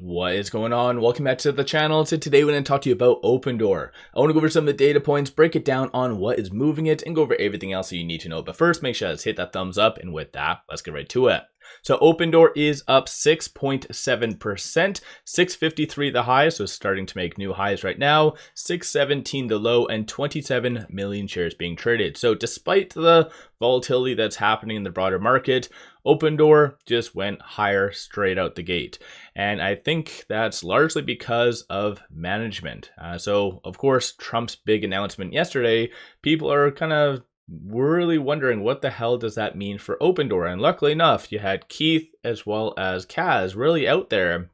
What is going on? Welcome back to the channel. So today we're going to talk to you about Opendoor. I want to go over some of the data points, break it down on what is moving it, and go over everything else that you need to know. But first, make sure to hit that thumbs up, and with that, let's get right to it. So Opendoor is up 6.7%, 653 the high, so starting to make new highs right now, 617 the low, and 27 million shares being traded. So despite the volatility that's happening in the broader market, Opendoor just went higher straight out the gate. And I think that's largely because of management. So of course, Trump's big announcement yesterday, people are kind of really wondering what the hell does that mean for Opendoor. And luckily enough, you had Keith as well as Kaz really out there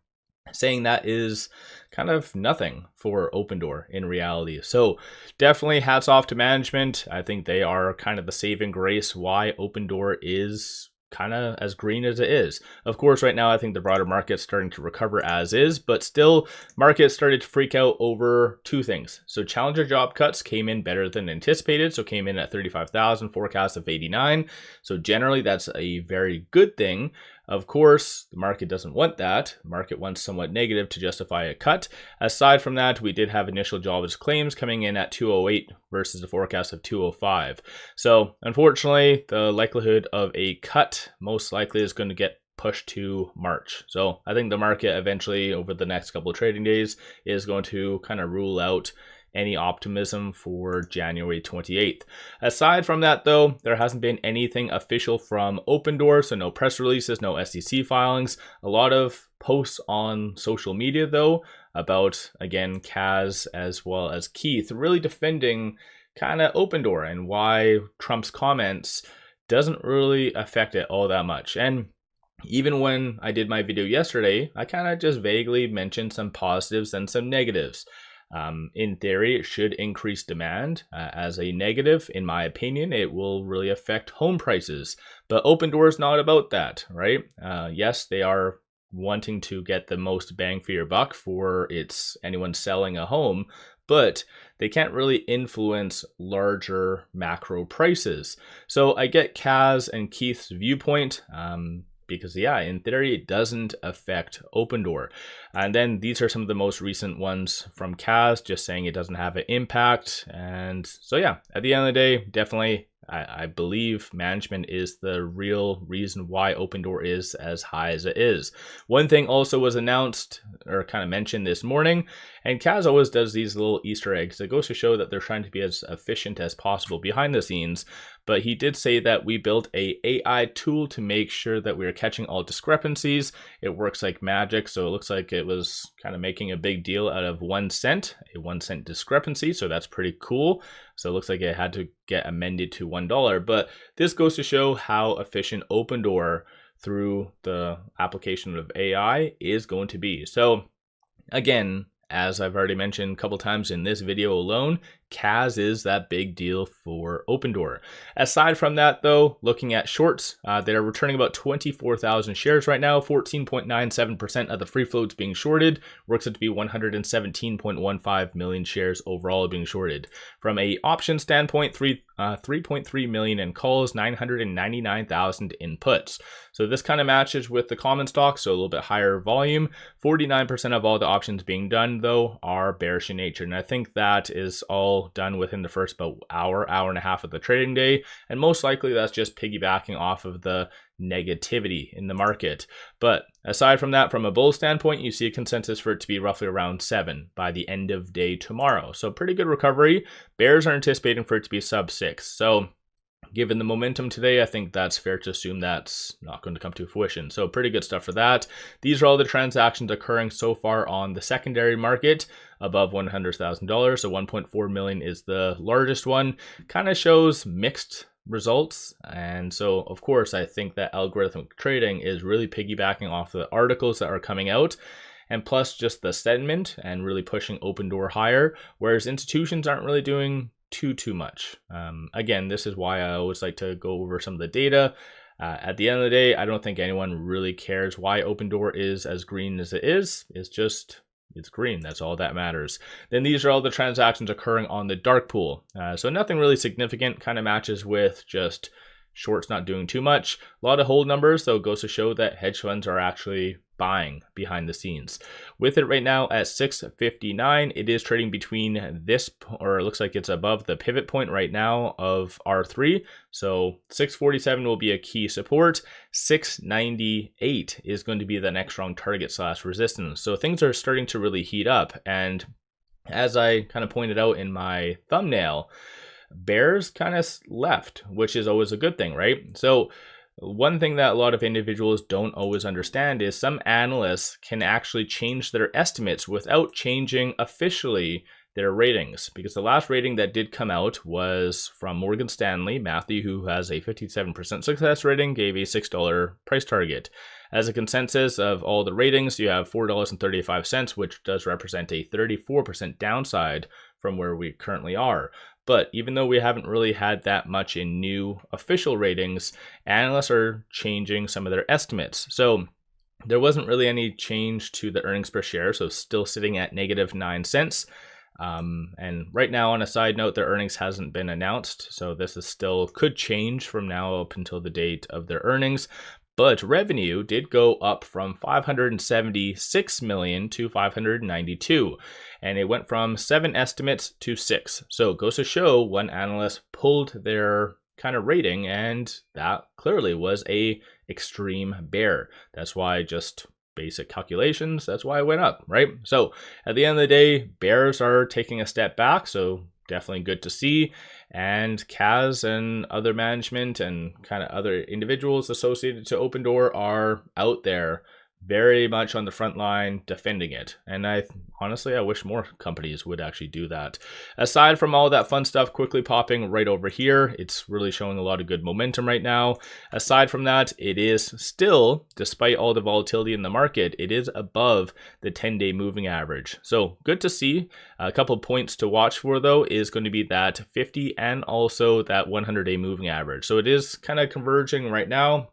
saying that is kind of nothing for Opendoor in reality. So definitely hats off to management. I think they are kind of the saving grace why Opendoor is kind of as green as it is. Of course, right now, I think the broader market's starting to recover as is, but still market started to freak out over two things. So challenger job cuts came in better than anticipated. So came in at 35,000, forecast of 89. So generally that's a very good thing. Of course, the market doesn't want that. The market wants somewhat negative to justify a cut. Aside from that, we did have initial jobless claims coming in at 208 versus a forecast of 205. So unfortunately, the likelihood of a cut most likely is going to get pushed to March. So I think the market eventually over the next couple of trading days is going to kind of rule out any optimism for January 28th. Aside from that though, there hasn't been anything official from Opendoor, so no press releases, no SEC filings. A lot of posts on social media though about, again, Kaz as well as Keith really defending kind of Opendoor and why Trump's comments doesn't really affect it all that much. And even when I did my video yesterday, I kind of just vaguely mentioned some positives and some negatives. In theory, it should increase demand. As a negative, in my opinion, it will really affect home prices. But Opendoor is not about that, right? Yes, they are wanting to get the most bang for your buck for anyone selling a home, but they can't really influence larger macro prices. So I get Kaz and Keith's viewpoint. Because yeah, in theory, it doesn't affect Opendoor. And then these are some of the most recent ones from Kaz, just saying it doesn't have an impact. And so yeah, at the end of the day, definitely, I believe management is the real reason why Opendoor is as high as it is. One thing also was announced or kind of mentioned this morning, and Kaz always does these little Easter eggs. It goes to show that they're trying to be as efficient as possible behind the scenes. But he did say that we built a AI tool to make sure that we are catching all discrepancies. It works like magic. So it looks like it was kind of making a big deal out of 1 cent, a 1 cent discrepancy. So that's pretty cool. So it looks like it had to get amended to $1. But this goes to show how efficient Opendoor through the application of AI is going to be. So again, as I've already mentioned a couple times in this video alone, Kaz is that big deal for Opendoor. Aside from that though, looking at shorts, they are returning about 24,000 shares right now. 14.97% of the free float's being shorted. Works out to be 117.15 million shares overall being shorted. From a option standpoint, 3.3 million in calls, 999,000 in puts. So this kind of matches with the common stock, so a little bit higher volume. 49% of all the options being done though are bearish in nature. And I think that is all done within the first about hour and a half of the trading day. And most likely that's just piggybacking off of the negativity in the market. But aside from that, from a bull standpoint, you see a consensus for it to be roughly around 7 by the end of day tomorrow. So pretty good recovery. Bears are anticipating for it to be sub 6. So given the momentum today, I think that's fair to assume that's not going to come to fruition. So pretty good stuff for that. These are all the transactions occurring so far on the secondary market above $100,000. So 1.4 million is the largest one. Kind of shows mixed results. And so, of course, I think that algorithmic trading is really piggybacking off the articles that are coming out. And plus just the sentiment and really pushing Opendoor higher, whereas institutions aren't really doing too much. Again, this is why I always like to go over some of the data. At the end of the day, I don't think anyone really cares why Opendoor is as green as it is. It's green. That's all that matters. Then these are all the transactions occurring on the dark pool. So nothing really significant, kind of matches with just shorts not doing too much. A lot of hold numbers, so it goes to show that hedge funds are actually buying behind the scenes. With it right now at 659, it is trading between this, or it looks like it's above the pivot point right now of R3. So 647 will be a key support. 698 is going to be the next strong target / resistance. So things are starting to really heat up. And as I kind of pointed out in my thumbnail, bears kind of left, which is always a good thing, right? So one thing that a lot of individuals don't always understand is some analysts can actually change their estimates without changing officially their ratings, because the last rating that did come out was from Morgan Stanley. Matthew, who has a 57% success rating, gave a $6 price target. As a consensus of all the ratings, you have $4.35, which does represent a 34% downside from where we currently are. But even though we haven't really had that much in new official ratings, analysts are changing some of their estimates. So there wasn't really any change to the earnings per share, so still sitting at -9 cents. And right now, on a side note, their earnings hasn't been announced, so this is still could change from now up until the date of their earnings. But revenue did go up from 576 million to 592, and it went from 7 estimates to 6. So it goes to show one analyst pulled their kind of rating, and that clearly was a extreme bear. That's why, just basic calculations, that's why it went up, right? So at the end of the day, bears are taking a step back, so definitely good to see. And Kaz and other management and kind of other individuals associated to Opendoor are out there very much on the front line defending it. And honestly, I wish more companies would actually do that. Aside from all that fun stuff quickly popping right over here, it's really showing a lot of good momentum right now. Aside from that, it is still, despite all the volatility in the market, it is above the 10-day moving average. So good to see. A couple of points to watch for, though, is going to be that 50 and also that 100-day moving average. So it is kind of converging right now.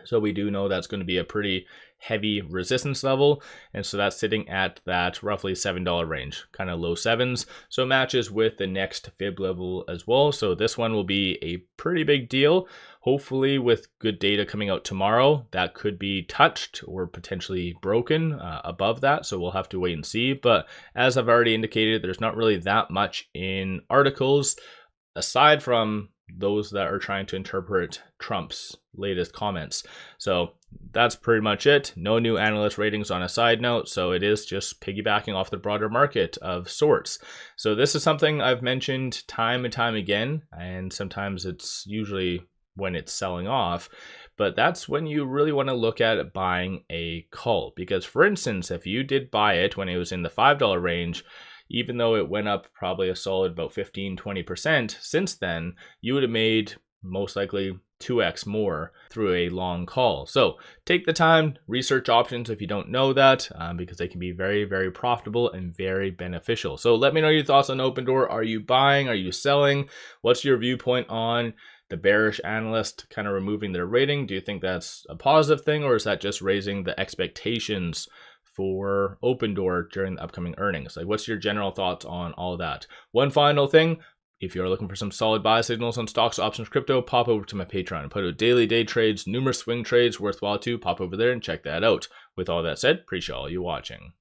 So we do know that's going to be a pretty heavy resistance level, and so that's sitting at that roughly $7 range, kind of low sevens. So it matches with the next fib level as well. So this one will be a pretty big deal. Hopefully with good data coming out tomorrow, that could be touched or potentially broken above that. So we'll have to wait and see. But as I've already indicated, there's not really that much in articles aside from those that are trying to interpret Trump's latest comments. So that's pretty much it. No new analyst ratings on a side note, so it is just piggybacking off the broader market of sorts. So this is something I've mentioned time and time again, and sometimes it's usually when it's selling off, but that's when you really want to look at buying a call. Because for instance, if you did buy it when it was in the $5 range, even though it went up probably a solid about 15-20% since then, you would have made most likely 2x more through a long call. So take the time, research options if you don't know that, because they can be very, very profitable and very beneficial. So let me know your thoughts on Opendoor. Are you buying? Are you selling? What's your viewpoint on the bearish analyst kind of removing their rating? Do you think that's a positive thing, or is that just raising the expectations for Opendoor during the upcoming earnings? Like, what's your general thoughts on all that? One final thing, if you're looking for some solid buy signals on stocks, options, crypto, pop over to my Patreon. I put out daily day trades, numerous swing trades, worthwhile too. Pop over there and check that out. With all that said, appreciate all you watching.